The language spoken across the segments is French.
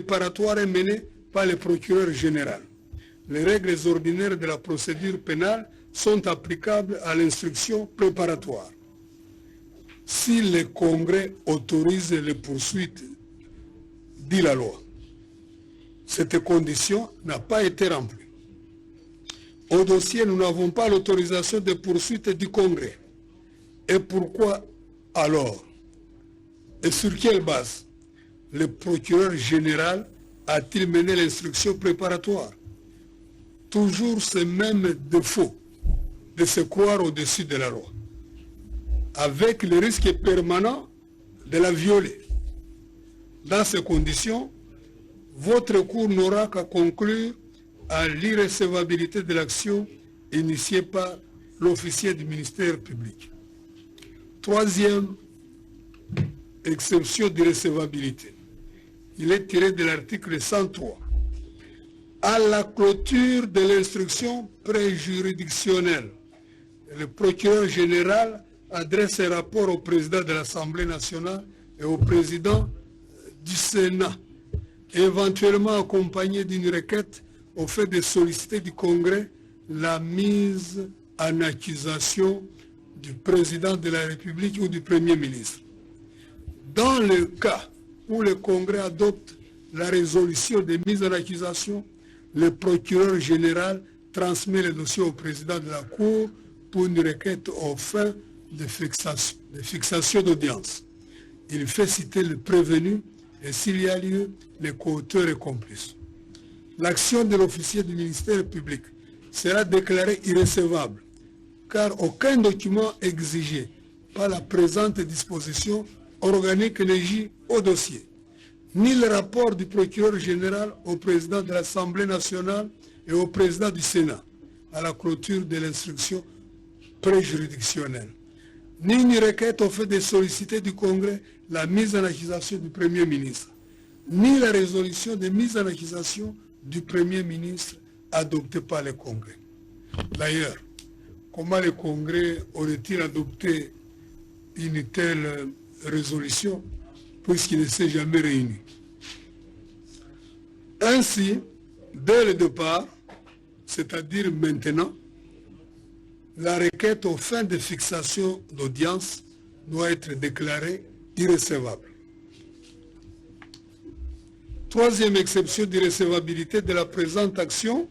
préparatoire est menée par le procureur général. Les règles ordinaires de la procédure pénale sont applicables à l'instruction préparatoire. Si le Congrès autorise les poursuites, dit la loi, cette condition n'a pas été remplie. Au dossier, nous n'avons pas l'autorisation de poursuite du Congrès. Et pourquoi alors? Et sur quelle base le procureur général a-t-il mené l'instruction préparatoire? Toujours ce même défaut de se croire au-dessus de la loi, avec le risque permanent de la violer. Dans ces conditions, votre cour n'aura qu'à conclure à l'irrecevabilité de l'action initiée par l'officier du ministère public. Troisième exception d'irrecevabilité. Il est tiré de l'article 103. À la clôture de l'instruction préjuridictionnelle, le procureur général adresse un rapport au président de l'Assemblée nationale et au président du Sénat, éventuellement accompagné d'une requête au fait de solliciter du Congrès la mise en accusation du président de la République ou du Premier ministre. Dans le cas où le Congrès adopte la résolution de mise en accusation, le procureur général transmet le dossier au président de la Cour pour une requête aux fins de fixation d'audience. Il fait citer le prévenu et s'il y a lieu, les co-auteurs et complices. L'action de l'officier du ministère public sera déclarée irrecevable, car aucun document exigé par la présente disposition organique ne gît au dossier, ni le rapport du procureur général au président de l'Assemblée nationale et au président du Sénat à la clôture de l'instruction préjuridictionnelle, ni une requête au fait de solliciter du Congrès la mise en accusation du Premier ministre, ni la résolution de mise en accusation du Premier ministre adoptée par le Congrès. D'ailleurs, comment le Congrès aurait-il adopté une telle résolution puisqu'il ne s'est jamais réuni? Ainsi, dès le départ, c'est-à-dire maintenant, la requête aux fins de fixation d'audience doit être déclarée irrecevable. Troisième exception d'irrecevabilité de la présente action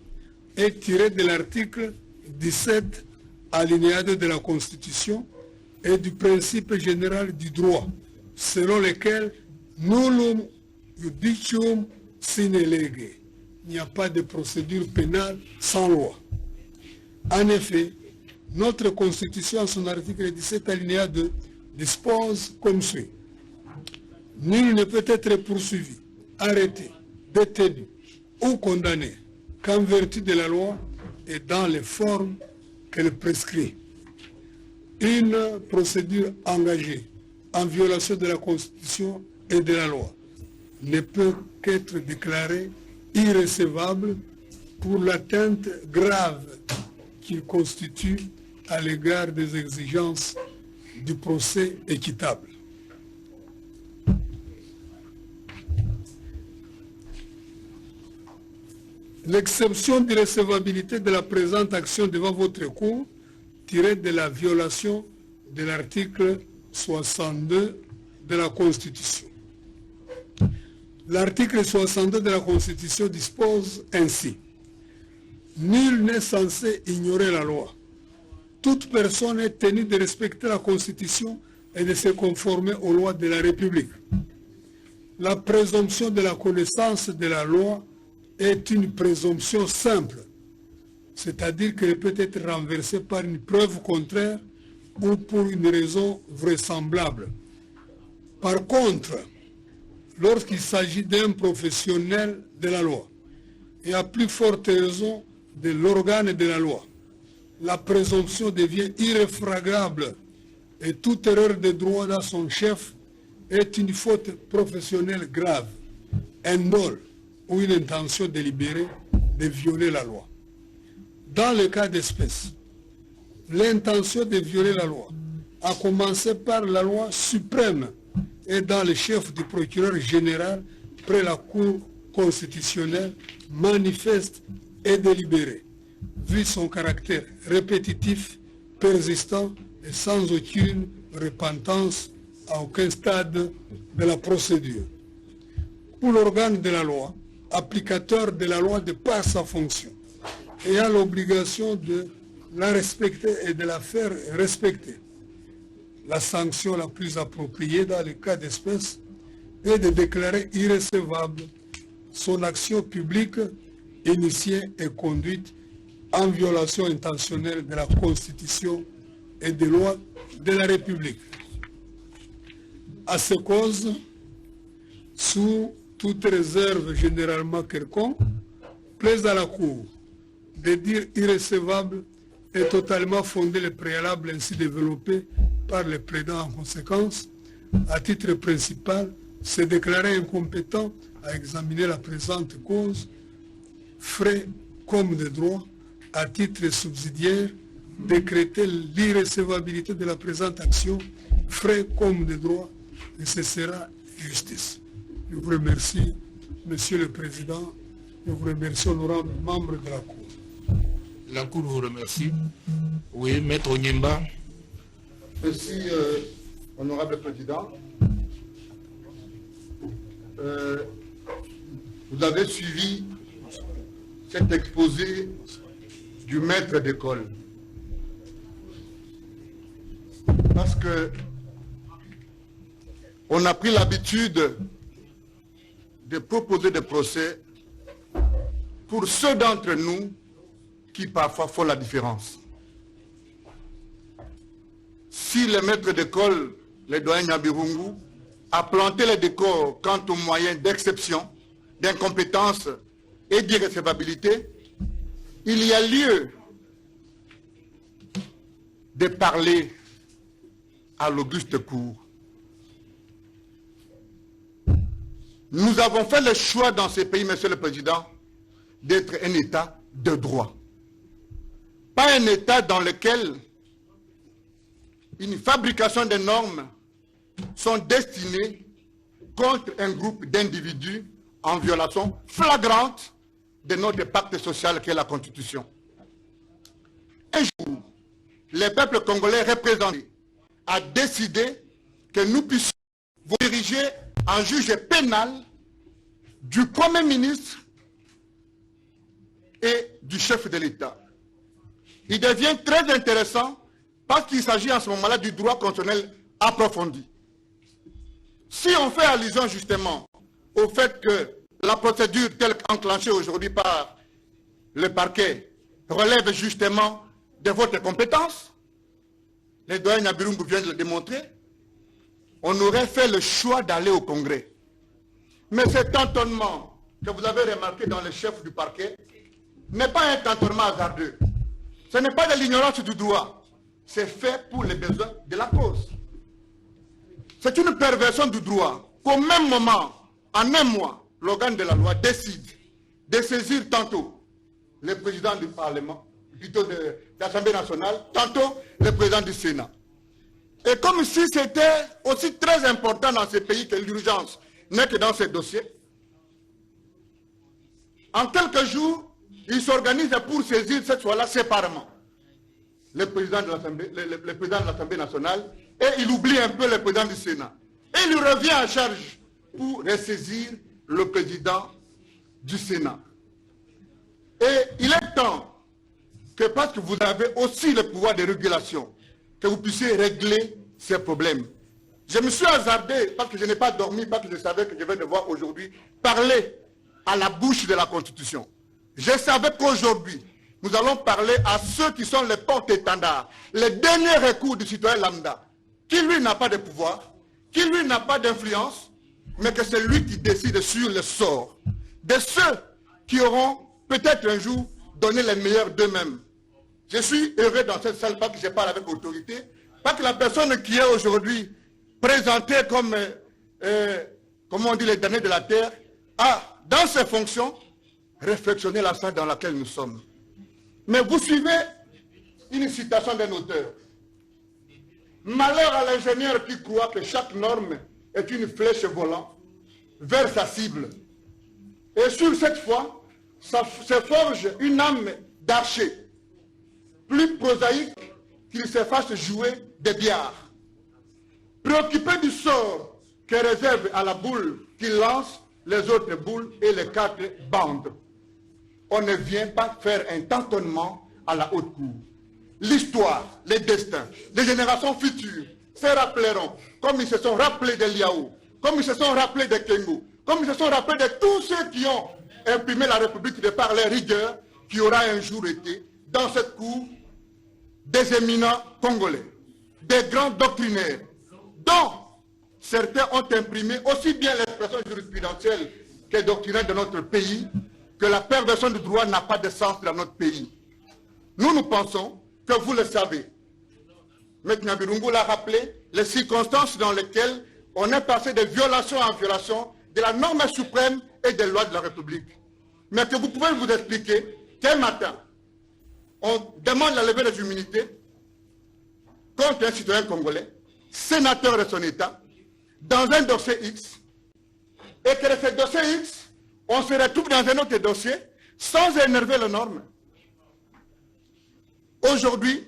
est tirée de l'article 17, alinéa 2 de la Constitution et du principe général du droit, selon lequel nullum judicium sine lege. Il n'y a pas de procédure pénale sans loi. En effet, notre Constitution, en son article 17, alinéa 2, dispose comme suit. Nul ne peut être poursuivi, arrêté, détenu ou condamné qu'en vertu de la loi et dans les formes qu'elle prescrit. Une procédure engagée en violation de la Constitution et de la loi ne peut qu'être déclarée irrecevable pour l'atteinte grave qu'il constitue à l'égard des exigences du procès équitable. L'exception d'irrecevabilité de la présente action devant votre cour tirée de la violation de l'article 62 de la Constitution. L'article 62 de la Constitution dispose ainsi: nul n'est censé ignorer la loi. Toute personne est tenue de respecter la Constitution et de se conformer aux lois de la République. La présomption de la connaissance de la loi est une présomption simple, c'est-à-dire qu'elle peut être renversée par une preuve contraire ou pour une raison vraisemblable. Par contre, lorsqu'il s'agit d'un professionnel de la loi, et à plus forte raison de l'organe de la loi, la présomption devient irréfragable et toute erreur de droit dans son chef est une faute professionnelle grave, un dol ou une intention délibérée de violer la loi. Dans le cas d'espèce, l'intention de violer la loi, à commencer par la loi suprême, est dans le chef du procureur général près la Cour constitutionnel manifeste et délibéré, vu son caractère répétitif, persistant et sans aucune repentance à aucun stade de la procédure. Pour l'organe de la loi, applicateur de la loi de par sa fonction, ayant l'obligation de la respecter et de la faire respecter, la sanction la plus appropriée dans les cas d'espèce est de déclarer irrecevable son action publique initiée et conduite en violation intentionnelle de la Constitution et des lois de la République. À ces causes, sous toute réserve généralement quelconque, plaise à la Cour de dire irrecevable et totalement fondé le préalable ainsi développé par le plaidant en conséquence. À titre principal, se déclarer incompétent à examiner la présente cause, frais comme de droit, à titre subsidiaire, décréter l'irrecevabilité de la présente action, frais comme de droit, et ce sera justice. Je vous remercie, Monsieur le Président, je vous remercie, honorable membre de la Cour. La Cour vous remercie. Oui, Maître Onyemba. Merci, honorable Président. Vous avez suivi cet exposé du maître d'école. Parce que on a pris l'habitude de proposer des procès pour ceux d'entre nous qui parfois font la différence. Si le maître d'école, le doyen Nyabirungu, a planté les décors quant aux moyens d'exception, d'incompétence et d'irrecevabilité, il y a lieu de parler à l'auguste cour. Nous avons fait le choix dans ce pays, Monsieur le Président, d'être un État de droit. Pas un État dans lequel une fabrication de normes sont destinées contre un groupe d'individus en violation flagrante de notre pacte social qu'est la Constitution. Un jour, le peuple congolais représenté a décidé que nous puissions vous diriger en juge pénal du Premier ministre et du chef de l'État. Il devient très intéressant parce qu'il s'agit en ce moment-là du droit constitutionnel approfondi. Si on fait allusion justement au fait que la procédure telle qu'enclenchée aujourd'hui par le parquet relève justement de votre compétence, les doyens Nyabirungu viennent de le démontrer, on aurait fait le choix d'aller au Congrès. Mais cet tâtonnement que vous avez remarqué dans le chef du parquet n'est pas un tâtonnement hasardeux. Ce n'est pas de l'ignorance du droit. C'est fait pour les besoins de la cause. C'est une perversion du droit qu'au même moment, en un mois, l'organe de la loi décide de saisir tantôt le président du Parlement, plutôt de l'Assemblée nationale, tantôt le président du Sénat. Et comme si c'était aussi très important dans ce pays que l'urgence n'est que dans ces dossiers, en quelques jours, ils s'organisent pour saisir cette fois-là séparément le président de l'Assemblée nationale et il oublie un peu le président du Sénat. Et il lui revient en charge pour ressaisir le président du Sénat. Et il est temps que, parce que vous avez aussi le pouvoir de régulation, que vous puissiez régler ces problèmes. Je me suis hasardé, parce que je n'ai pas dormi, parce que je savais que je vais devoir aujourd'hui parler à la bouche de la Constitution. Je savais qu'aujourd'hui, nous allons parler à ceux qui sont les porte-étendards, les derniers recours du citoyen lambda, qui lui n'a pas de pouvoir, qui lui n'a pas d'influence, mais que c'est lui qui décide sur le sort de ceux qui auront peut-être un jour donné les meilleurs d'eux-mêmes. Je suis heureux dans cette salle, pas que je parle avec autorité, pas que la personne qui est aujourd'hui présentée comme, comment on dit, les damnés de la terre, a, dans ses fonctions, réflexionné la salle dans laquelle nous sommes. Mais vous suivez une citation d'un auteur. Malheur à l'ingénieur qui croit que chaque norme est une flèche volant vers sa cible. Et sur cette foi, ça se forge une âme d'archer, plus prosaïque qu'il se fasse jouer des billards. Préoccupé du sort que réserve à la boule qu'il lance les autres boules et les 4 bandes. On ne vient pas faire un tâtonnement à la haute cour. L'histoire, les destins, les générations futures se rappelleront, comme ils se sont rappelés de Liao, comme ils se sont rappelés de Kengo, comme ils se sont rappelés de tous ceux qui ont imprimé la République de par les rigueurs, qui aura un jour été, dans cette cour, des éminents congolais, des grands doctrinaires, dont certains ont imprimé aussi bien l'expression jurisprudentielle que doctrinaire de notre pays, que la perversion du droit n'a pas de sens dans notre pays. Nous pensons que vous le savez. M. Nyabirungu l'a rappelé, les circonstances dans lesquelles on est passé de violation en violation de la norme suprême et des lois de la République. Mais que vous pouvez vous expliquer qu'un matin, on demande la levée des immunités contre un citoyen congolais, sénateur de son État, dans un dossier X, et que de ce dossier X, on se retrouve dans un autre dossier sans énerver les normes. Aujourd'hui,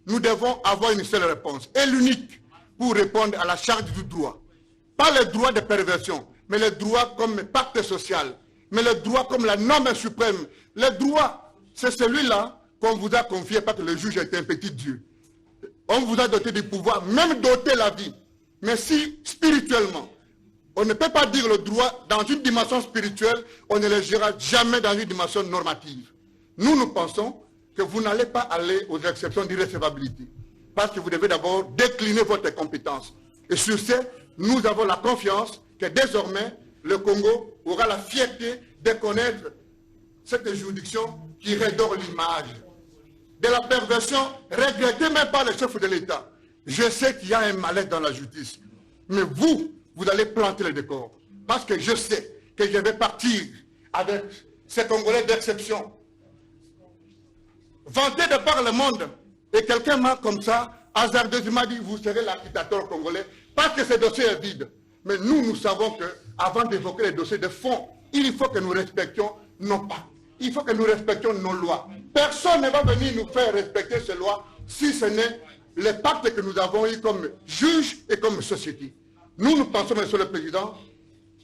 nous devons avoir une seule réponse, et l'unique, pour répondre à la charge du droit. Pas le droit de perversion, mais le droit comme pacte social, mais le droit comme la norme suprême. Le droit, c'est celui-là qu'on vous a confié parce que le juge était un petit Dieu. On vous a doté du pouvoir, même doter la vie. Mais si, spirituellement, on ne peut pas dire le droit dans une dimension spirituelle, on ne le gérera jamais dans une dimension normative. Nous pensons que vous n'allez pas aller aux exceptions d'irrécevabilité. Parce que vous devez d'abord décliner votre compétence. Et sur ce, nous avons la confiance que désormais, le Congo aura la fierté de connaître cette juridiction qui redore l'image de la perversion regrettée même par le chef de l'État. Je sais qu'il y a un malaise dans la justice, mais vous allez planter le décor. Parce que je sais que je vais partir avec ces Congolais d'exception, vantés de par le monde, et quelqu'un m'a comme ça, hasardeusement dit, vous serez l'agitateur congolais, parce que ce dossier est vide. Mais nous savons qu'avant d'évoquer les dossiers de fond, il faut que nous respections nos pas. Il faut que nous respections nos lois. Personne ne va venir nous faire respecter ces lois si ce n'est les pactes que nous avons eus comme juges et comme société. Nous pensons, Monsieur le Président,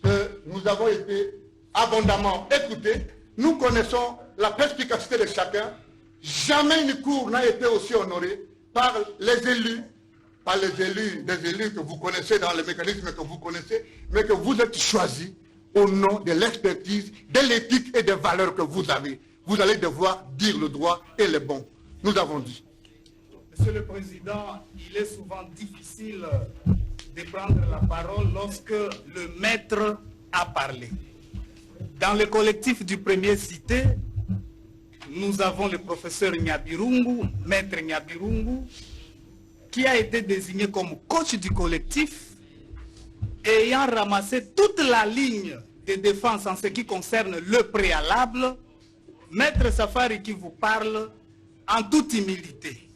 que nous avons été abondamment écoutés. Nous connaissons la perspicacité de chacun. Jamais une cour n'a été aussi honorée par les élus, des élus que vous connaissez dans les mécanismes que vous connaissez, mais que vous êtes choisis au nom de l'expertise, de l'éthique et des valeurs que vous avez. Vous allez devoir dire le droit et le bon. Nous avons dit. Monsieur le Président, il est souvent difficile de prendre la parole lorsque le maître a parlé. Dans le collectif du premier cité, nous avons le professeur Nyabirungu, maître Nyabirungu, qui a été désigné comme coach du collectif, ayant ramassé toute la ligne de défense en ce qui concerne le préalable. Maître Safari qui vous parle en toute humilité,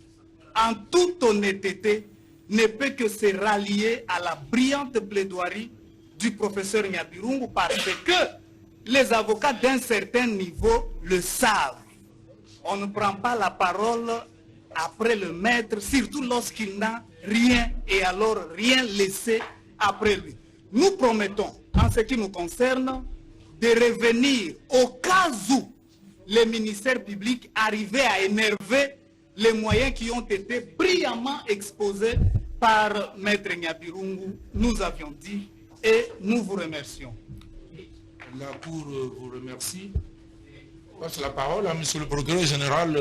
en toute honnêteté, ne peut que se rallier à la brillante plaidoirie du professeur Nyabirungu parce que les avocats d'un certain niveau le savent. On ne prend pas la parole après le maître, surtout lorsqu'il n'a rien et alors rien laissé après lui. Nous promettons, en ce qui nous concerne, de revenir au cas où les ministères publics arrivaient à énerver les moyens qui ont été brillamment exposés par Maître Nyabirungu. Nous avions dit et nous vous remercions. La Cour vous remercie. Je passe la parole à Monsieur le procureur général.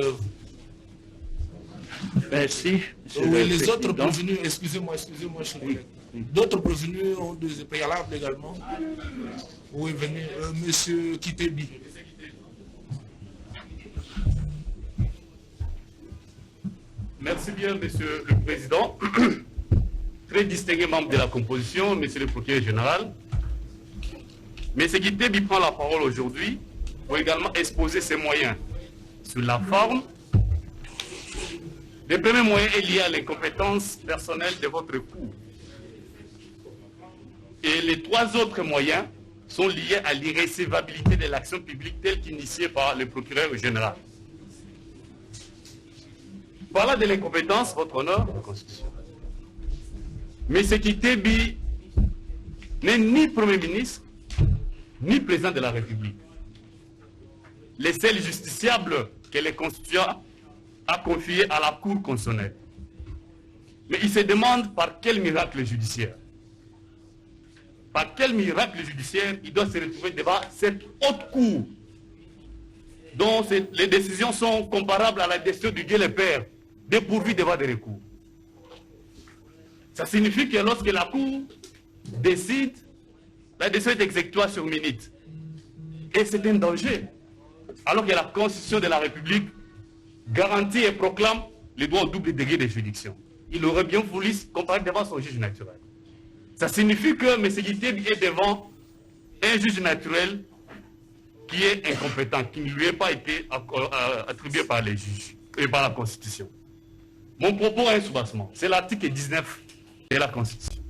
Merci. Oui, les autres prévenus, excusez-moi, cher collègue. D'autres prévenus ont des préalables également. Oui, venez, Monsieur Kitebi. Merci bien, Monsieur le Président. Très distingué membre de la composition, Monsieur le procureur général. Monsieur Kitebi prend la parole aujourd'hui pour également exposer ses moyens sur la forme. Le premier moyen est lié à l'incompétence personnelle de votre cour. Et les trois autres moyens sont liées à l'irrécevabilité de l'action publique telle qu'initiée par le procureur général. Parlant de l'incompétence, votre honneur, la Constitution. Mais ce qui Tebi n'est ni Premier ministre, ni président de la République. Les seuls justiciables que le Constituant a confiés à la Cour constitutionnelle. Mais il se demande par quel miracle judiciaire. Par quel miracle judiciaire il doit se retrouver devant cette haute cour dont les décisions sont comparables à la décision du Dieu le Père, dépourvues devant des recours. Ça signifie que lorsque la Cour décide, la décision est exécutoire sur minute. Et c'est un danger. Alors que la Constitution de la République garantit et proclame les droits au double degré de juridiction. Il aurait bien voulu comparer devant son juge naturel. Ça signifie que M. Guitté est devant un juge naturel qui est incompétent, qui ne lui a pas été attribué par les juges et par la Constitution. Mon propos a un soubassement. C'est l'article 19 de la Constitution.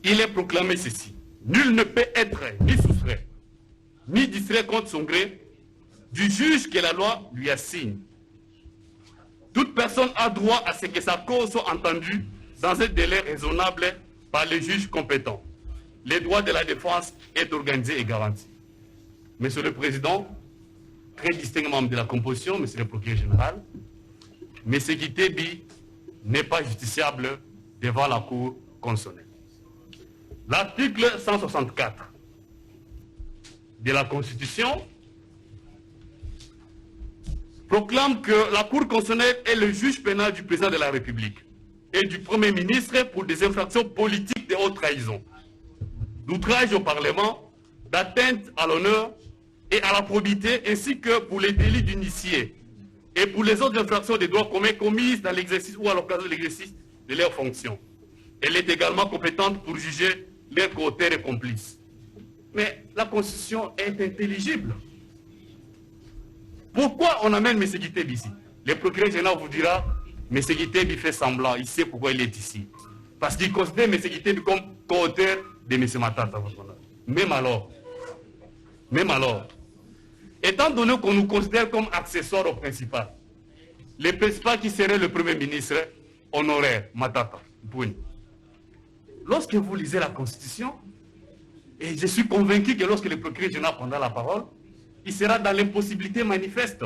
Il est proclamé ceci. Nul ne peut être ni soustrait, ni distrait contre son gré du juge que la loi lui assigne. Toute personne a droit à ce que sa cause soit entendue dans un délai raisonnable par les juges compétents. Les droits de la défense est organisé et garanti. Monsieur le Président, très distinct membre de la composition, Monsieur le Procureur général, M. Guitté n'est pas justiciable devant la Cour constitutionnelle. L'article 164 de la Constitution proclame que la Cour constitutionnelle est le juge pénal du président de la République et du Premier ministre pour des infractions politiques de haute trahison, d'outrage au Parlement, d'atteinte à l'honneur et à la probité, ainsi que pour les délits d'initié et pour les autres infractions des droits communs commises dans l'exercice ou à l'occasion de l'exercice de leurs fonctions. Elle est également compétente pour juger leurs co-auteurs et complices. Mais la Constitution est intelligible. Pourquoi on amène M. Guitté ici? Le procureur général vous dira, M. Guitté fait semblant, il sait pourquoi il est ici. Parce qu'il considère M. Guitté comme co-auteur de M. Matata. Même alors, étant donné qu'on nous considère comme accessoire au principal, le principal qui serait le Premier ministre honoraire, Matata, lorsque vous lisez la Constitution, et je suis convaincu que lorsque le procureur général prendra la parole, il sera dans l'impossibilité manifeste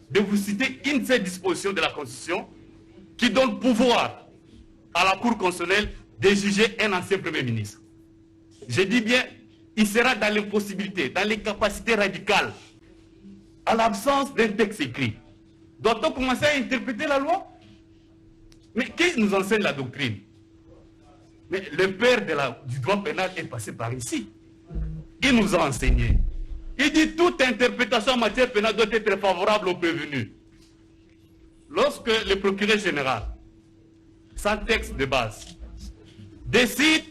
de vous citer une seule disposition de la Constitution qui donne pouvoir à la Cour constitutionnelle de juger un ancien Premier ministre. Je dis bien, il sera dans l'impossibilité, dans l'incapacité radicale, à l'absence d'un texte écrit. Doit-on commencer à interpréter la loi? Mais qui nous enseigne la doctrine? Mais le père du droit pénal est passé par ici. Il nous a enseigné. Il dit toute interprétation en matière pénale doit être favorable au prévenu. Lorsque le procureur général, sans texte de base, décide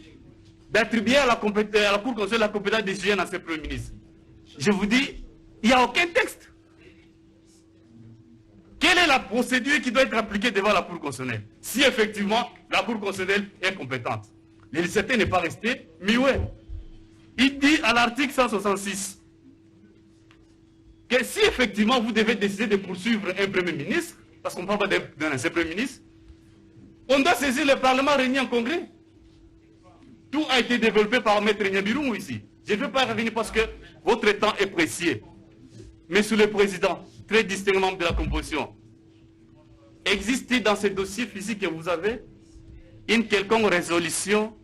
d'attribuer à la Cour constitutionnelle la compétence de juger un ancien Premier ministre, je vous dis, il n'y a aucun texte. Quelle est la procédure qui doit être appliquée devant la Cour constitutionnelle? Si effectivement la Cour constitutionnelle est compétente. Le législateur n'est pas resté, mais ouais. Il dit à l'article 166 que si effectivement vous devez décider de poursuivre un Premier ministre, parce qu'on ne parle pas d'un ancien Premier ministre, on doit saisir le Parlement réuni en congrès. Tout a été développé par M. Nyabirou ici. Je ne vais pas revenir parce que votre temps est précieux. Monsieur le Président, très distinct membre de la composition, existe-t-il dans ce dossier physique que vous avez une quelconque résolution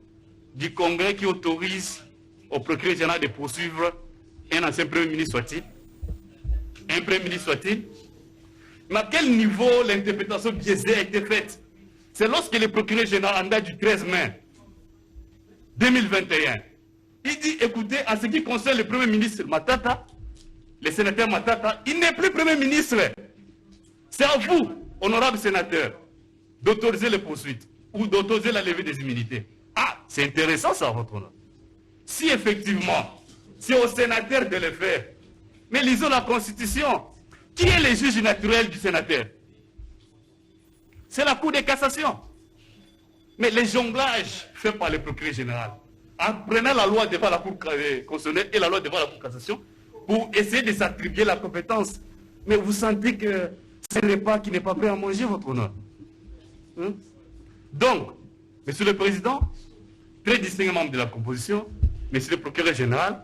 du Congrès qui autorise au procureur général de poursuivre un ancien Premier ministre soit-il? Un Premier ministre soit-il? Mais à quel niveau l'interprétation biaisée a été faite? C'est lorsque le procureur général en date du 13 mai 2021, il dit, écoutez, en ce qui concerne le Premier ministre Matata, le sénateur Matata, il n'est plus Premier ministre. C'est à vous, honorable sénateur, d'autoriser les poursuites ou d'autoriser la levée des immunités. Ah, c'est intéressant ça, votre honneur. Si effectivement, c'est au sénateur de le faire, mais lisons la Constitution. Qui est le juge naturel du sénateur? C'est la Cour de cassation. Mais les jonglages faits par le procureur général, en prenant la loi devant la Cour constitutionnelle et la loi devant la Cour de cassation pour essayer de s'attribuer la compétence. Mais vous sentez que c'est un repas qui n'est pas prêt à manger, votre honneur. Donc, Monsieur le Président, très distingué membre de la composition, Monsieur le Procureur Général,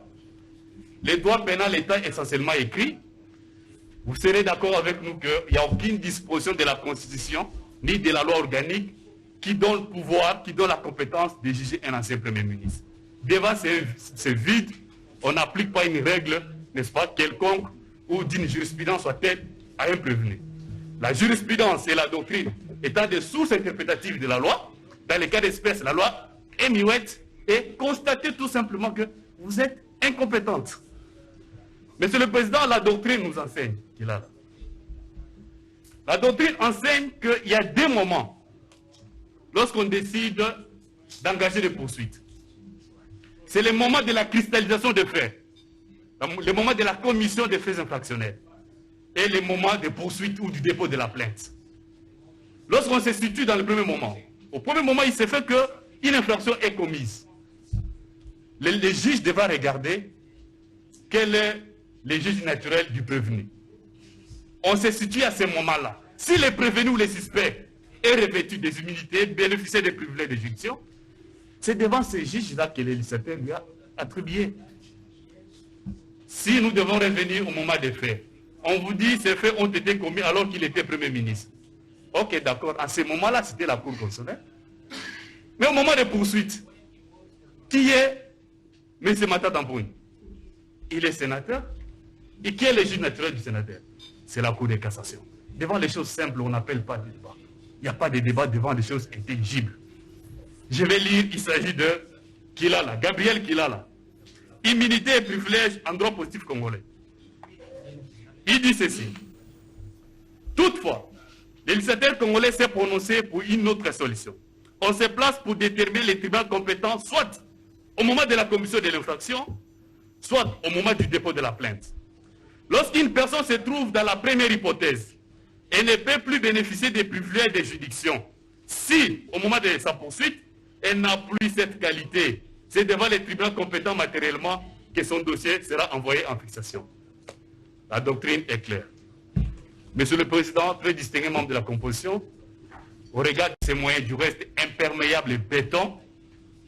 les droits pénals étant essentiellement écrits, vous serez d'accord avec nous qu'il n'y a aucune disposition de la Constitution ni de la loi organique qui donne le pouvoir, qui donne la compétence de juger un ancien Premier ministre. Devant ce vide, on n'applique pas une règle, n'est-ce pas, quelconque, ou d'une jurisprudence soit-elle à un prévenu. La jurisprudence et la doctrine étant des sources interprétatives de la loi, dans les cas d'espèce, la loi est muette et constatez tout simplement que vous êtes incompétente. Monsieur le Président, la doctrine nous enseigne qu'il a là. La doctrine enseigne qu'il y a deux moments lorsqu'on décide d'engager des poursuites. C'est le moment de la cristallisation des faits, le moment de la commission des faits infractionnels et le moment de poursuite ou du dépôt de la plainte. Lorsqu'on se situe dans le premier moment, au premier moment, il se fait qu'une infraction est commise. Le juge devra regarder quel est le juge naturel du prévenu. On se situe à ce moment-là. Si le prévenu ou le suspect est revêtu des immunités, bénéficier des privilèges de juridiction, c'est devant ce juge-là que le législateur lui a attribué. Si nous devons revenir au moment des faits, on vous dit que ces faits ont été commis alors qu'il était Premier ministre. Ok, d'accord, à ce moment-là, c'était la Cour constitutionnelle. Mais au moment des poursuites, qui est M. Mata Dampouni? Il est sénateur. Et qui est le juge naturel du sénateur? C'est la Cour de cassation. Devant les choses simples, on n'appelle pas de débat. Il n'y a pas de débat devant des choses intelligibles. Je vais lire, il s'agit de Kilala, Gabriel Kilala. Immunité et privilèges en droit positif congolais. Il dit ceci. Toutefois, le législateur congolais s'est prononcé pour une autre solution. On se place pour déterminer les tribunaux compétents, soit au moment de la commission de l'infraction, soit au moment du dépôt de la plainte. Lorsqu'une personne se trouve dans la première hypothèse, elle ne peut plus bénéficier des privilèges de juridiction. Si, au moment de sa poursuite, elle n'a plus cette qualité, c'est devant les tribunaux compétents matériellement que son dossier sera envoyé en fixation. La doctrine est claire. Monsieur le Président, très distingué membre de la composition, au regard de ces moyens du reste imperméable et béton,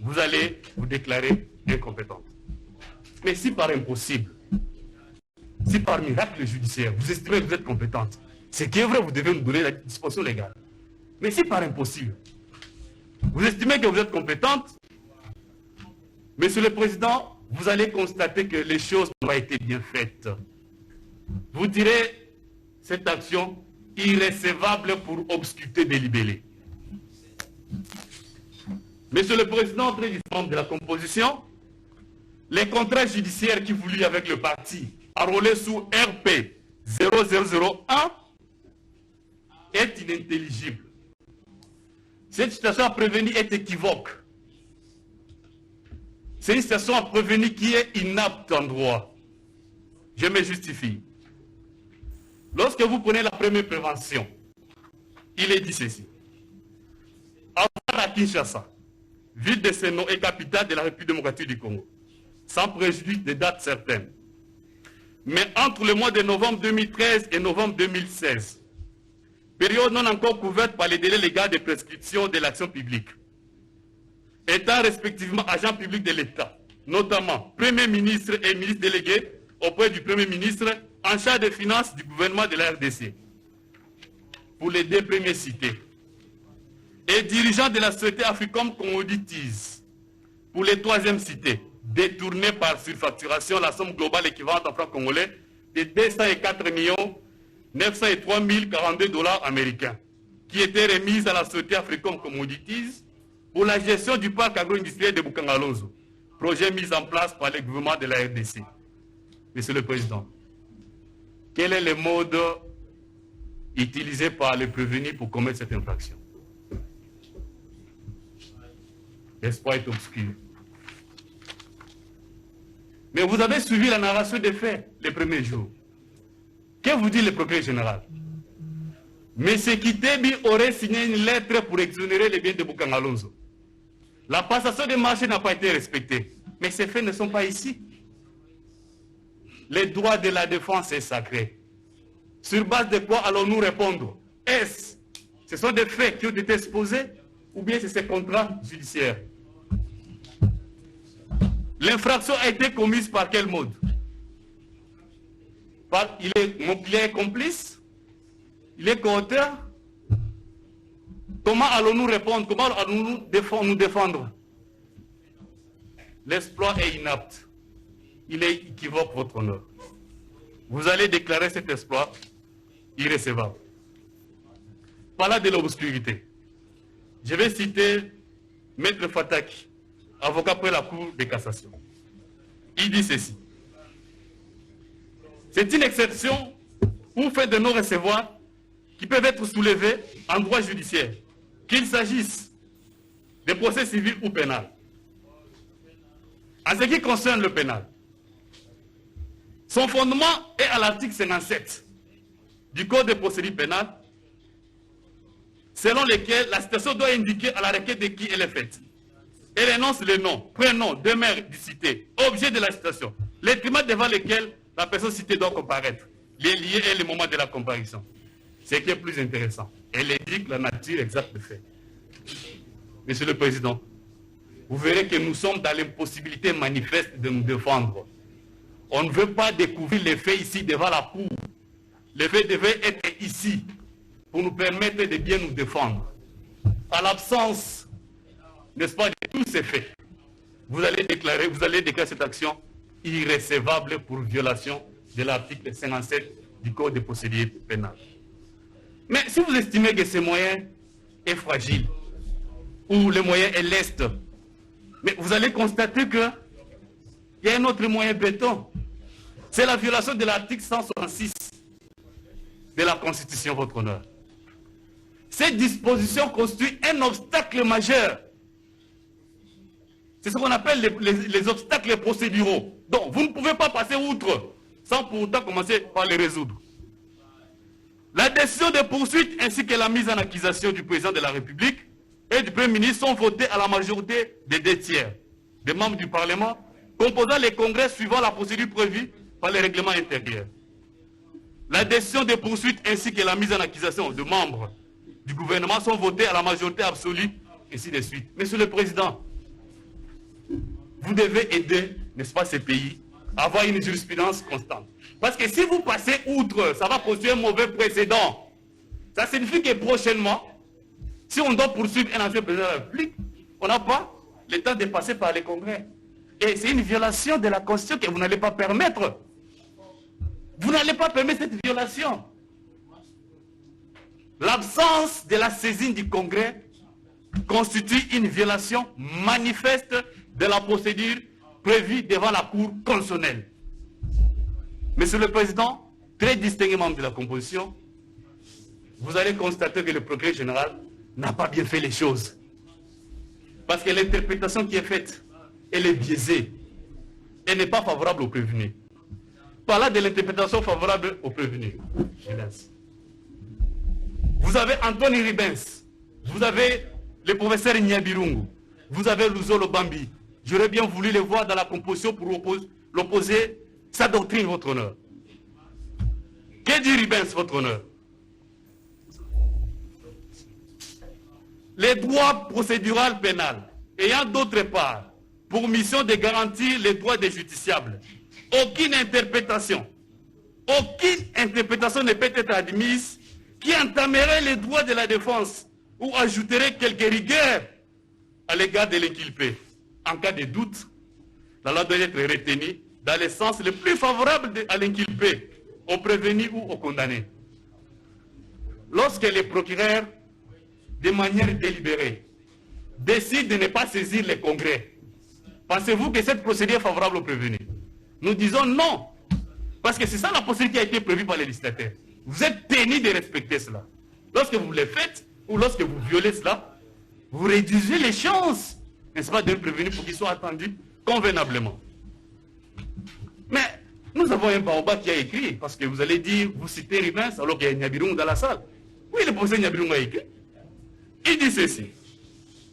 vous allez vous déclarer incompétente. Mais si par impossible, si par miracle judiciaire, vous estimez que vous êtes compétente, c'est qui est vrai, vous devez nous donner la disposition légale. Mais si par impossible, vous estimez que vous êtes compétente, Monsieur le Président, vous allez constater que les choses n'ont pas été bien faites. Vous direz cette action irrécevable pour obscurité délibérée. Monsieur le Président, très membre de la composition, les contrats judiciaires qui vous lient avec le parti enrôlé sous RP 0001 est inintelligible. Cette situation à prévenir est équivoque. C'est une situation à prévenir qui est inapte en droit. Je me justifie. Lorsque vous prenez la première prévention, il est dit ceci. Avoir à Kinshasa, ville de Seno et capitale de la République démocratique du Congo, sans préjudice de dates certaines. Mais entre le mois de novembre 2013 et novembre 2016, période non encore couverte par les délais légaux de prescription de l'action publique, étant respectivement agent public de l'État, notamment Premier ministre et ministre délégué auprès du Premier ministre en charge des finances du gouvernement de la RDC, pour les deux premiers cités, et dirigeant de la société Africom Commodities, pour les troisièmes cités, détourné par surfacturation la somme globale équivalente en francs congolais de 204 903 042 $ américains, qui était remise à la société Africom Commodities pour la gestion du parc agro-industriel de Bukangalonzo, projet mis en place par le gouvernement de la RDC. Monsieur le Président, quel est le mode utilisé par les prévenus pour commettre cette infraction? L'espoir est obscur. Mais vous avez suivi la narration des faits les premiers jours. Que vous dit le procureur général? M. Kitebi aurait signé une lettre pour exonérer les biens de Bukangalonzo. La passation des marchés n'a pas été respectée. Mais ces faits ne sont pas ici. Les droits de la défense est sacré. Sur base de quoi allons-nous répondre? Ce sont des faits qui ont été exposés ou bien c'est ces contrats judiciaires? L'infraction a été commise par quel mode? Il est complice? Il est coauteur? Comment allons-nous répondre? Comment allons-nous nous défendre? L'exploit est inapte. Il est équivoque, votre honneur. Vous allez déclarer cet exploit irrécevable. Parlant de l'obscurité, je vais citer Maître Fataki, avocat près la Cour de cassation. Il dit ceci. C'est une exception ou fait de non-recevoir qui peuvent être soulevés en droit judiciaire, qu'il s'agisse de procès civil ou pénal. En ce qui concerne le pénal, son fondement est à l'article 57 du Code de procédure pénale, selon lequel la citation doit indiquer à la requête de qui elle est faite. Elle énonce le nom, prénom, demeure du cité, objet de la citation, les tribunaux devant lesquels la personne citée doit comparaître, les liés et le moment de la comparaison. Ce qui est plus intéressant, elle indique la nature exacte des faits. Monsieur le Président, vous verrez que nous sommes dans l'impossibilité manifeste de nous défendre. On ne veut pas découvrir les faits ici devant la Cour. Les faits devaient être ici pour nous permettre de bien nous défendre. À l'absence, n'est-ce pas, de tous ces faits, vous allez déclarer cette action irrécevable pour violation de l'article 57 du Code de procédure pénale. Mais si vous estimez que ce moyen est fragile, ou le moyen est leste, mais vous allez constater qu'il y a un autre moyen béton. C'est la violation de l'article 166 de la Constitution, votre honneur. Cette disposition constitue un obstacle majeur. C'est ce qu'on appelle les obstacles procéduraux. Donc, vous ne pouvez pas passer outre sans pour autant commencer par les résoudre. La décision de poursuite ainsi que la mise en accusation du président de la République et du Premier ministre sont votées à la majorité des 2 tiers des membres du Parlement, composant les congrès suivant la procédure prévue par les règlements intérieurs. La décision de poursuite ainsi que la mise en accusation de membres du gouvernement sont votées à la majorité absolue, ainsi de suite. Monsieur le Président, vous devez aider, n'est-ce pas, ces pays à avoir une jurisprudence constante. Parce que si vous passez outre, ça va constituer un mauvais précédent. Ça signifie que prochainement, si on doit poursuivre un ancien président de la République, on n'a pas le temps de passer par les congrès. Et c'est une violation de la Constitution que vous n'allez pas permettre. Vous n'allez pas permettre cette violation. L'absence de la saisine du congrès constitue une violation manifeste de la procédure prévue devant la Cour constitutionnelle. Monsieur le Président, très distingué membre de la composition, vous allez constater que le procureur général n'a pas bien fait les choses. Parce que l'interprétation qui est faite, elle est biaisée. Elle n'est pas favorable aux prévenus. Parlant de l'interprétation favorable aux prévenus, je laisse. Vous avez Anthony Ribens, vous avez le professeur Nyabirungu, vous avez Luzolo Bambi. J'aurais bien voulu les voir dans la composition pour l'opposer sa doctrine, votre honneur. Que dit Ribens, votre honneur? Les droits procéduraux pénals ayant d'autre part pour mission de garantir les droits des justiciables, aucune interprétation ne peut être admise qui entamerait les droits de la défense ou ajouterait quelques rigueurs à l'égard de l'inculpé. En cas de doute, la loi doit être retenue dans le sens le plus favorable à l'inculpé, au prévenu ou au condamné. Lorsque les procureurs, de manière délibérée, décident de ne pas saisir les congrès, pensez-vous que cette procédure est favorable au prévenu? Nous disons non, parce que c'est ça la procédure qui a été prévue par les législateurs. Vous êtes tenu de respecter cela. Lorsque vous le faites, ou lorsque vous violez cela, vous réduisez les chances, n'est-ce pas, d'un prévenu pour qu'il soit attendu convenablement. Mais nous avons un baobab qui a écrit, parce que vous allez dire, vous citez Ribens alors qu'il y a Nyabirungu dans la salle. Oui, le professeur Nyabirungu a écrit. Il dit ceci.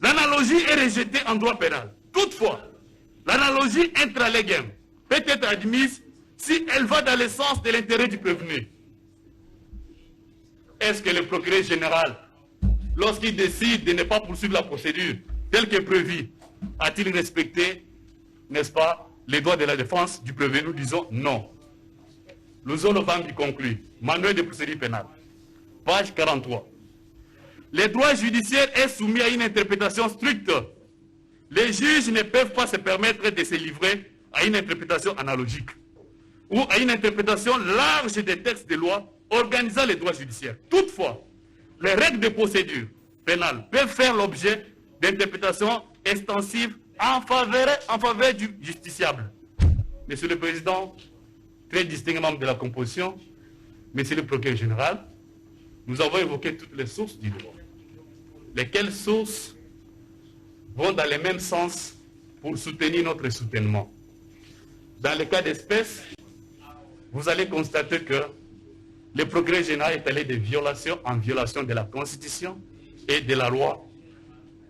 L'analogie est rejetée en droit pénal. Toutefois, l'analogie intra-légum peut être admise si elle va dans le sens de l'intérêt du prévenu. Est-ce que le procureur général, lorsqu'il décide de ne pas poursuivre la procédure telle que prévue, a-t-il respecté, n'est-ce pas, les droits de la défense du prévenu? Nous disons non. Le zone qui conclut. Manuel de procédure pénale. Page 43. Le droit judiciaire est soumis à une interprétation stricte. Les juges ne peuvent pas se permettre de se livrer à une interprétation analogique ou à une interprétation large des textes de loi organisant les droits judiciaires. Toutefois, les règles de procédure pénale peuvent faire l'objet d'interprétations extensives en faveur du justiciable. Monsieur le Président, très distingué membre de la composition, Monsieur le Procureur général, nous avons évoqué toutes les sources du droit. Lesquelles sources vont dans le même sens pour soutenir notre soutènement. Dans le cas d'espèce, vous allez constater que le procureur général est allé de violation en violation de la Constitution et de la loi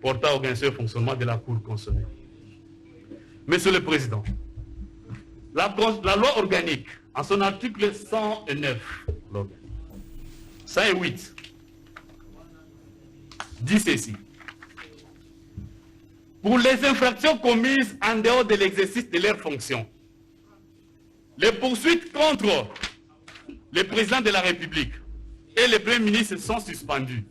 portant organisation et fonctionnement de la Cour constitutionnelle. Monsieur le Président, la loi organique, en son article 109, 108, dit ceci. Pour les infractions commises en dehors de l'exercice de leurs fonctions, les poursuites contre le président de la République et le Premier ministre sont suspendues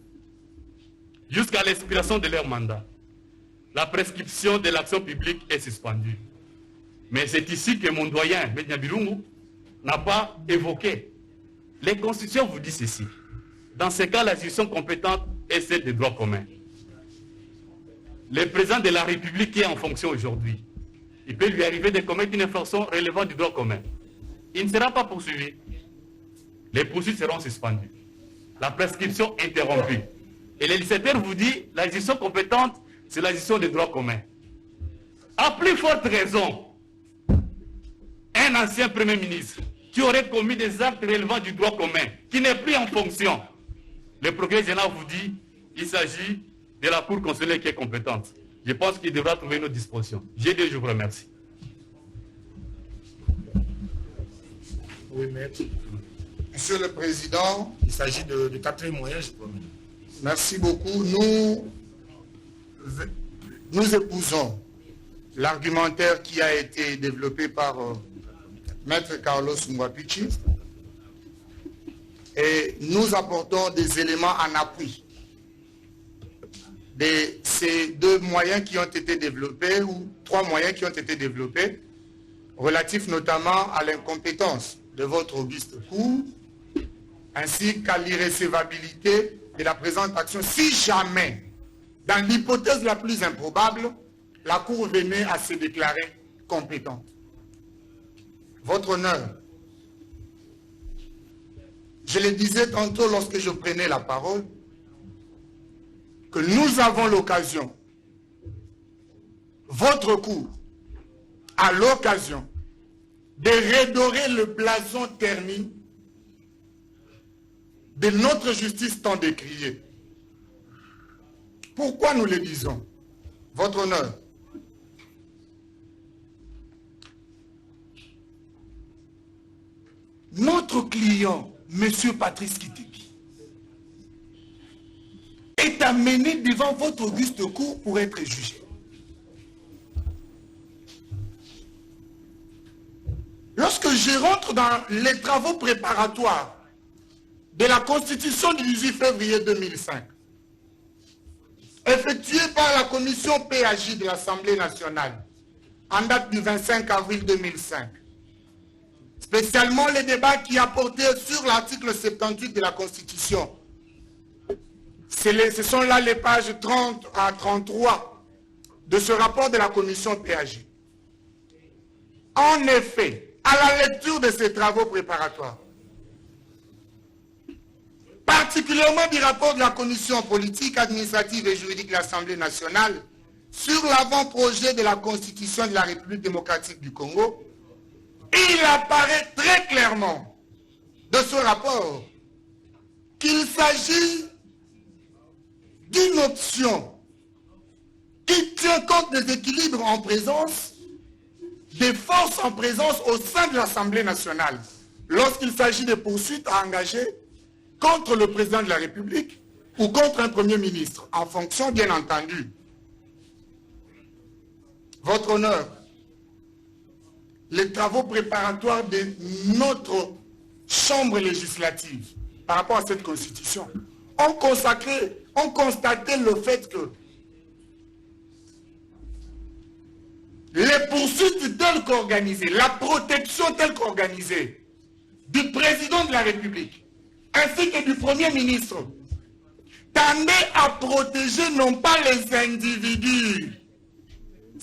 jusqu'à l'expiration de leur mandat. La prescription de l'action publique est suspendue. Mais c'est ici que mon doyen, Medina Birungu, n'a pas évoqué. Les constitutions vous disent ceci. Dans ce cas, la juridiction compétente est celle des droits communs. Le président de la République qui est en fonction aujourd'hui, il peut lui arriver de commettre une infraction relevant du droit commun. Il ne sera pas poursuivi. Les poursuites seront suspendues. La prescription interrompue. Et le législateur vous dit, la juridiction compétente, c'est la juridiction des droits communs. À plus forte raison, un ancien Premier ministre qui aurait commis des actes relevant du droit commun, qui n'est plus en fonction, le procureur général vous dit, il s'agit de la Cour constitutionnelle qui est compétente. Je pense qu'il devra trouver une autre disposition. J'ai dit, je vous remercie. Oui, maître. Monsieur le Président, Il s'agit de 4 moyens, je promets. merci beaucoup. Nous épousons l'argumentaire qui a été développé par Maître Carlos Mwapichi et nous apportons des éléments en appui de ces 2 moyens qui ont été développés ou 3 moyens qui ont été développés relatifs notamment à l'incompétence de votre auguste cour ainsi qu'à l'irrécevabilité de la présente action si jamais, dans l'hypothèse la plus improbable, la Cour venait à se déclarer compétente. Votre honneur, je le disais tantôt lorsque je prenais la parole, que nous avons l'occasion, votre Cour a l'occasion de redorer le blason terni de notre justice tant décriée. Pourquoi nous le disons? Votre honneur, notre client, M. Patrice Kiteki, est amené devant votre auguste cour pour être jugé. Lorsque je rentre dans les travaux préparatoires de la Constitution du 18 février 2005, effectuée par la commission PAJ de l'Assemblée nationale, en date du 25 avril 2005, spécialement les débats qui a porté sur l'article 78 de la Constitution. Ce sont là les pages 30 à 33 de ce rapport de la commission PAJ. En effet, à la lecture de ces travaux préparatoires, particulièrement du rapport de la commission politique, administrative et juridique de l'Assemblée nationale sur l'avant-projet de la Constitution de la République démocratique du Congo, il apparaît très clairement de ce rapport qu'il s'agit d'une option tient compte des équilibres en présence, des forces en présence au sein de l'Assemblée nationale, lorsqu'il s'agit de poursuites à engager contre le président de la République ou contre un Premier ministre, en fonction, bien entendu. Votre honneur, les travaux préparatoires de notre Chambre législative par rapport à cette Constitution ont constaté le fait que les poursuites telles qu'organisées, la protection telle qu'organisée du président de la République ainsi que du Premier ministre tendait à protéger non pas les individus.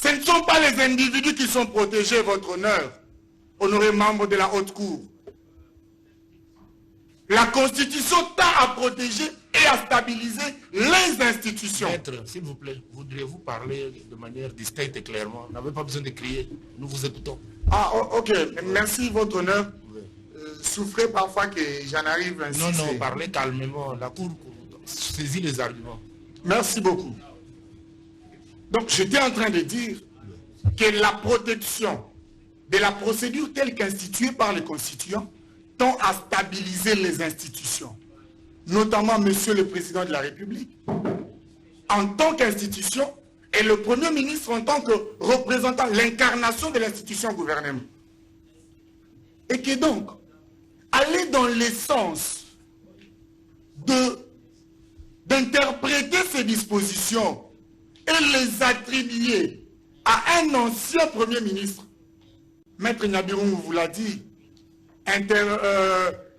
Ce ne sont pas les individus qui sont protégés, votre honneur, honoré membre de la Haute Cour. La Constitution tend à protéger et à stabiliser les institutions. Maître, s'il vous plaît, voudriez-vous parler de manière distincte et clairement? Vous n'avez pas besoin de crier, nous vous écoutons. Ah, ok, merci, votre honneur. Souffrez parfois que j'en arrive ainsi. Non, non, parlez calmement, la Cour saisit les arguments. Merci beaucoup. Donc, j'étais en train de dire que la protection de la procédure telle qu'instituée par les constituants tend à stabiliser les institutions, notamment Monsieur le Président de la République, en tant qu'institution, et le Premier ministre en tant que représentant, l'incarnation de l'institution gouvernement. Et que donc, aller dans l'essence d'interpréter ces dispositions et les attribuer à un ancien Premier ministre, Maître Nyabiroum vous l'a dit,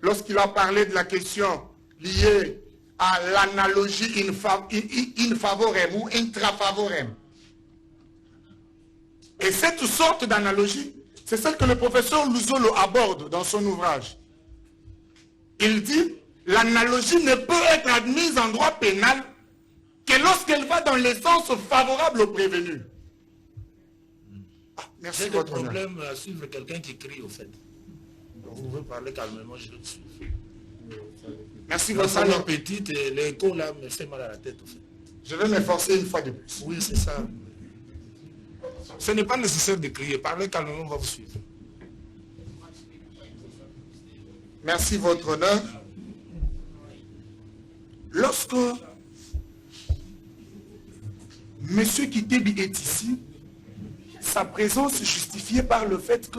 lorsqu'il a parlé de la question liée à l'analogie in favorem ou intra favorem. Et cette sorte d'analogie, c'est celle que le professeur Luzolo aborde dans son ouvrage. Il dit, l'analogie ne peut être admise en droit pénal que lorsqu'elle va dans le sens favorable au prévenu. Ah, merci J'ai votre des honneur. problèmes à suivre quelqu'un qui crie, au fait. Donc, vous pouvez parler calmement, je le suis. Merci La votre salle est honneur. petite et l'écho là me fait mal à la tête, au fait. Je vais m'efforcer une fois de plus. Oui, c'est ça. Ce n'est pas nécessaire de crier. Parlez calmement, on va vous suivre. Merci votre honneur. Lorsque M. Kitebi est ici, sa présence est justifiée par le fait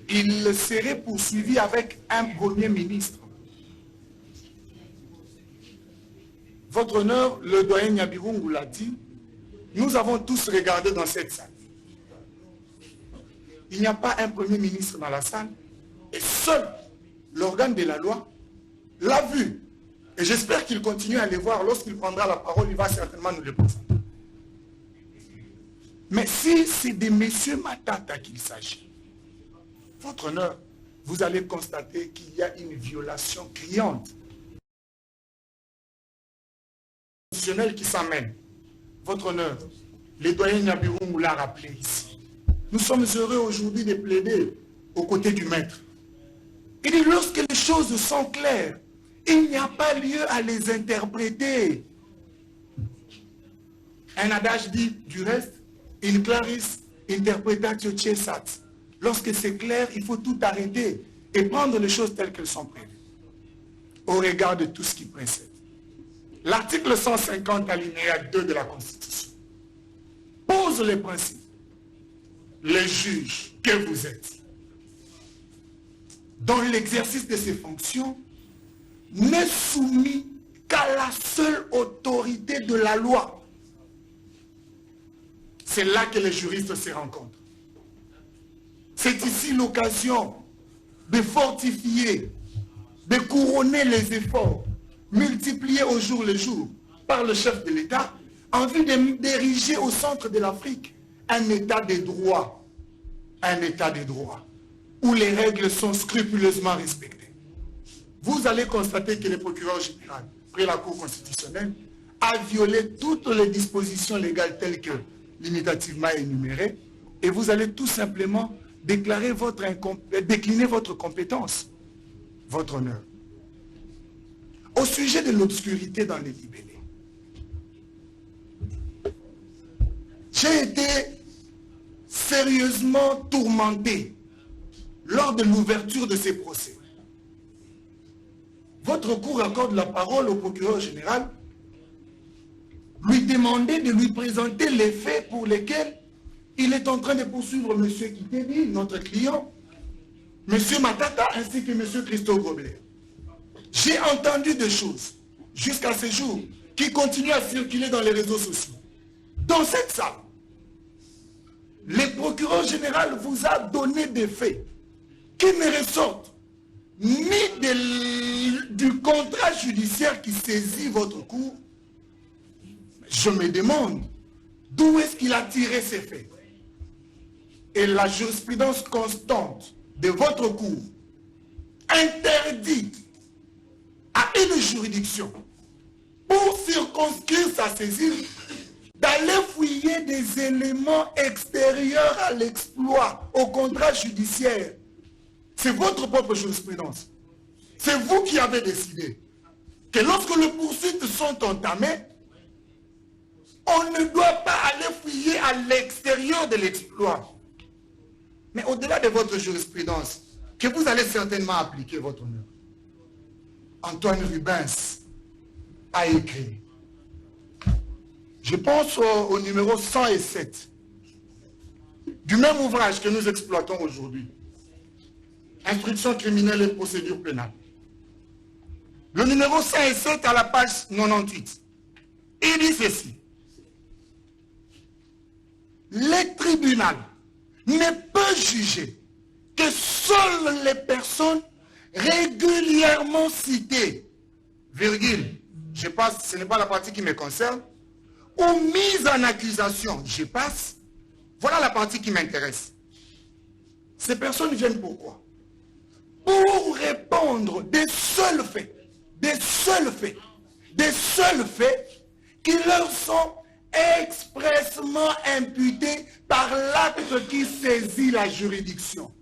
qu'il serait poursuivi avec un Premier ministre. Votre honneur, le doyen Nyabiroum l'a dit, nous avons tous regardé dans cette salle. Il n'y a pas un Premier ministre dans la salle et seul l'organe de la loi l'a vu. Et j'espère qu'il continue à les voir. Lorsqu'il prendra la parole, il va certainement nous le présenter. Mais si c'est de M. Matata qu'il s'agit, votre honneur, vous allez constater qu'il y a une violation criante constitutionnelle qui s'amène. Votre honneur, les doyens Nyabiroum l'a rappelé ici. Nous sommes heureux aujourd'hui de plaider aux côtés du maître. Il dit, lorsque les choses sont claires, il n'y a pas lieu à les interpréter. Un adage dit, du reste, in claris interpretatio cessat. Lorsque c'est clair, il faut tout arrêter et prendre les choses telles qu'elles sont prévues, au regard de tout ce qui précède. L'article 150 alinéa 2 de la Constitution pose les principes. Les juges que vous êtes, dans l'exercice de ces fonctions, n'est soumis qu'à la seule autorité de la loi. C'est là que les juristes se rencontrent. C'est ici l'occasion de fortifier, de couronner les efforts, multipliés au jour le jour par le chef de l'État, en vue d'ériger au centre de l'Afrique un État de droit. Un État de droit, où les règles sont scrupuleusement respectées. Vous allez constater que le procureur général, près la Cour constitutionnelle, a violé toutes les dispositions légales telles que limitativement énumérées, et vous allez tout simplement décliner votre compétence, votre honneur. Au sujet de l'obscurité dans les libellés, J'ai été sérieusement tourmenté lors de l'ouverture de ces procès. Votre cour accorde la parole au procureur général, lui demander de lui présenter les faits pour lesquels il est en train de poursuivre M. Kiteri, notre client, M. Matata ainsi que M. Christophe Goblet. J'ai entendu des choses jusqu'à ce jour qui continuent à circuler dans les réseaux sociaux. Dans cette salle, le procureur général vous a donné des faits qui ne ressortent ni du contrat judiciaire qui saisit votre cour. Je me demande d'où est-ce qu'il a tiré ces faits. Et la jurisprudence constante de votre cour interdit à une juridiction, pour circonscrire sa saisine, d'aller fouiller des éléments extérieurs à l'exploit, au contrat judiciaire. C'est votre propre jurisprudence. C'est vous qui avez décidé que lorsque les poursuites sont entamées, on ne doit pas aller fouiller à l'extérieur de l'exploit. Mais au-delà de votre jurisprudence, que vous allez certainement appliquer, votre honneur, Antoine Rubens a écrit, je pense au numéro 107 du même ouvrage que nous exploitons aujourd'hui, Instruction criminelle et procédure pénale. Le numéro 107 à la page 98. Il dit ceci. Le tribunal ne peut juger que seules les personnes régulièrement citées, virgule, je passe, ce n'est pas la partie qui me concerne, ou mises en accusation, je passe, voilà la partie qui m'intéresse. Ces personnes viennent pourquoi? Pour répondre des seuls faits qui leur sont expressément imputés par l'acte qui saisit la juridiction.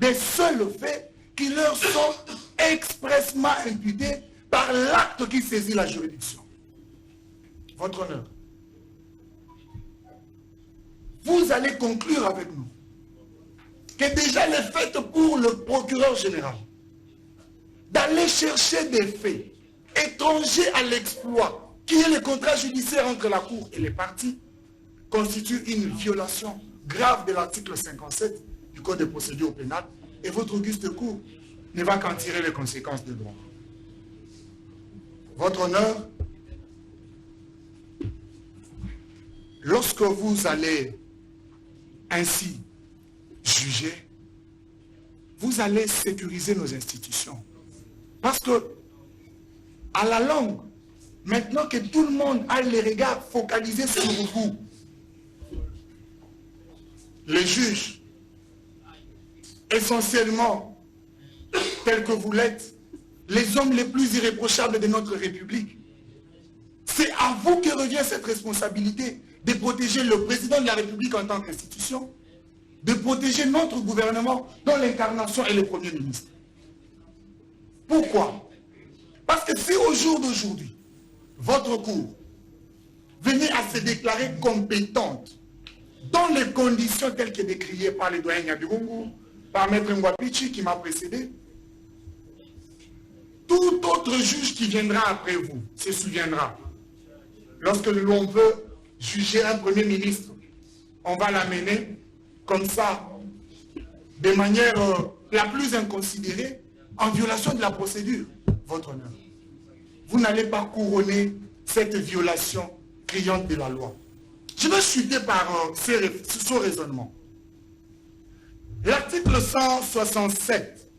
Des seuls faits qui leur sont expressément imputés par l'acte qui saisit la juridiction. Votre honneur, vous allez conclure avec nous que déjà le fait pour le procureur général d'aller chercher des faits étrangers à l'exploit, qui est le contrat judiciaire entre la Cour et les parties, constitue une violation grave de l'article 57 du Code de procédure pénale, et votre auguste Cour ne va qu'en tirer les conséquences de droit. Votre honneur, lorsque vous allez ainsi juger, vous allez sécuriser nos institutions. Parce que, à la longue, maintenant que tout le monde a les regards focalisés sur vous, les juges, essentiellement, tels que vous l'êtes, les hommes les plus irréprochables de notre République, c'est à vous que revient cette responsabilité de protéger le président de la République en tant qu'institution, de protéger notre gouvernement dont l'incarnation est le Premier ministre. Pourquoi? Parce que si au jour d'aujourd'hui, votre Cour venait à se déclarer compétente dans les conditions telles que décriées par les doyens Nyabirungu, par Maître Ngwapichi qui m'a précédé, tout autre juge qui viendra après vous se souviendra. Lorsque l'on veut juger un Premier ministre, on va l'amener comme ça, de manière la plus inconsidérée, en violation de la procédure, votre honneur. Vous n'allez pas couronner cette violation criante de la loi. Je vais chuter par ce raisonnement. L'article 167,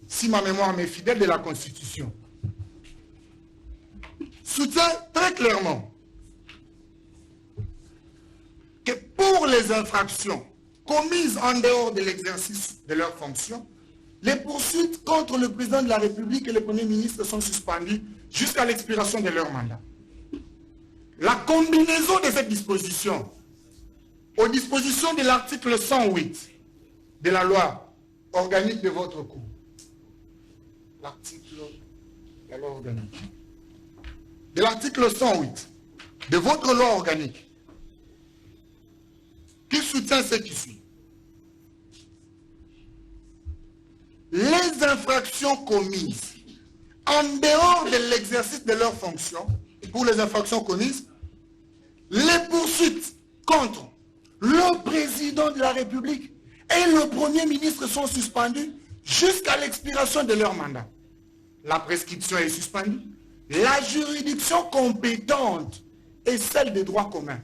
si ma mémoire m'est fidèle, de la Constitution, soutient très clairement que pour les infractions commises en dehors de l'exercice de leurs fonctions, les poursuites contre le président de la République et le Premier ministre sont suspendues jusqu'à l'expiration de leur mandat. La combinaison de cette disposition aux dispositions de l'article 108 de la loi organique de votre Cour, la loi organique, de l'article 108 de votre loi organique, soutient ce qui suit. Les infractions commises en dehors de l'exercice de leurs fonctions, pour les infractions commises, les poursuites contre le président de la République et le Premier ministre sont suspendues jusqu'à l'expiration de leur mandat. La prescription est suspendue. La juridiction compétente est celle des droits communs.